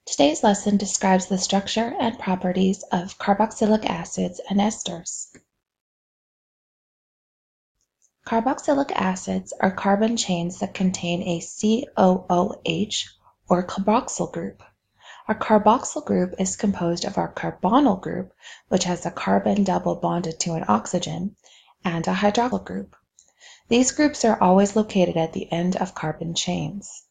Today's lesson describes the structure and properties of carboxylic acids and esters. Carboxylic acids are carbon chains that contain a COOH or carboxyl group. Our carboxyl group is composed of our carbonyl group, which has a carbon double bonded to an oxygen, and a hydroxyl group. These groups are always located at the end of carbon chains.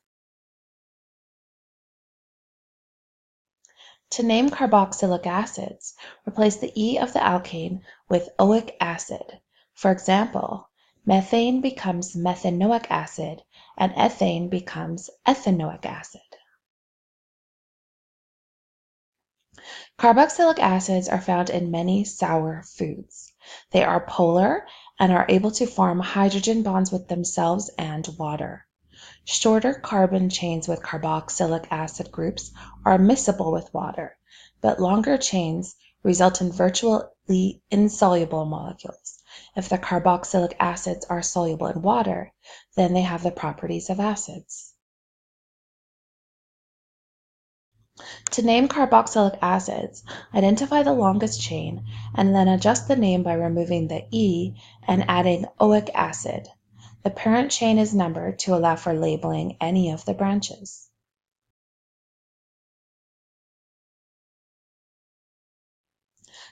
To name carboxylic acids, replace the E of the alkane with oic acid. For example, methane becomes methanoic acid and ethane becomes ethanoic acid. Carboxylic acids are found in many sour foods. They are polar and are able to form hydrogen bonds with themselves and water. Shorter carbon chains with carboxylic acid groups are miscible with water, but longer chains result in virtually insoluble molecules. If the carboxylic acids are soluble in water, then they have the properties of acids. To name carboxylic acids, identify the longest chain and then adjust the name by removing the E and adding oic acid. The parent chain is numbered to allow for labeling any of the branches.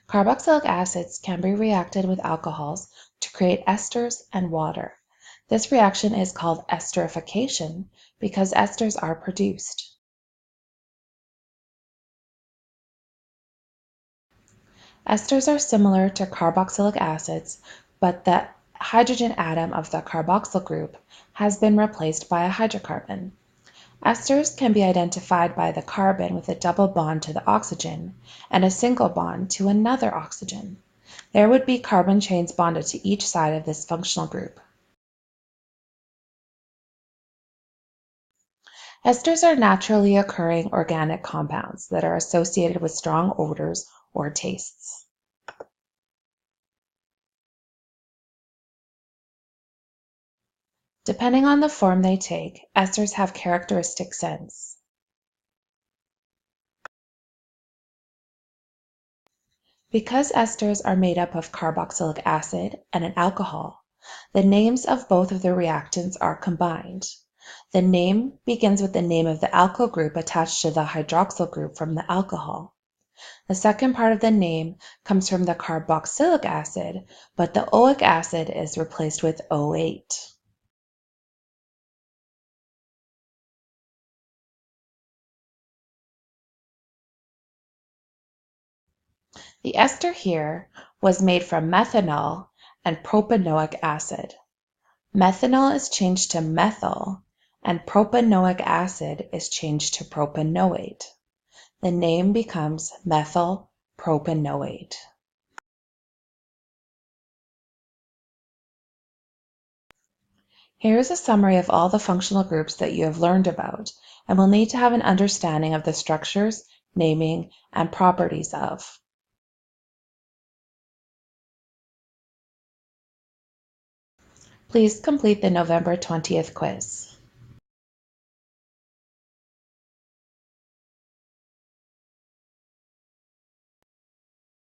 Carboxylic acids can be reacted with alcohols to create esters and water. This reaction is called esterification because esters are produced. Esters are similar to carboxylic acids, but the hydrogen atom of the carboxyl group has been replaced by a hydrocarbon. Esters can be identified by the carbon with a double bond to the oxygen and a single bond to another oxygen. There would be carbon chains bonded to each side of this functional group. Esters are naturally occurring organic compounds that are associated with strong odors or tastes. Depending on the form they take, esters have characteristic scents. Because esters are made up of carboxylic acid and an alcohol, the names of both of the reactants are combined. The name begins with the name of the alkyl group attached to the hydroxyl group from the alcohol. The second part of the name comes from the carboxylic acid, but the oic acid is replaced with O8. The ester here was made from methanol and propanoic acid. Methanol is changed to methyl, and propanoic acid is changed to propanoate. The name becomes methyl propanoate. Here is a summary of all the functional groups that you have learned about, and will need to have an understanding of the structures, naming, and properties of. Please complete the November 20th quiz.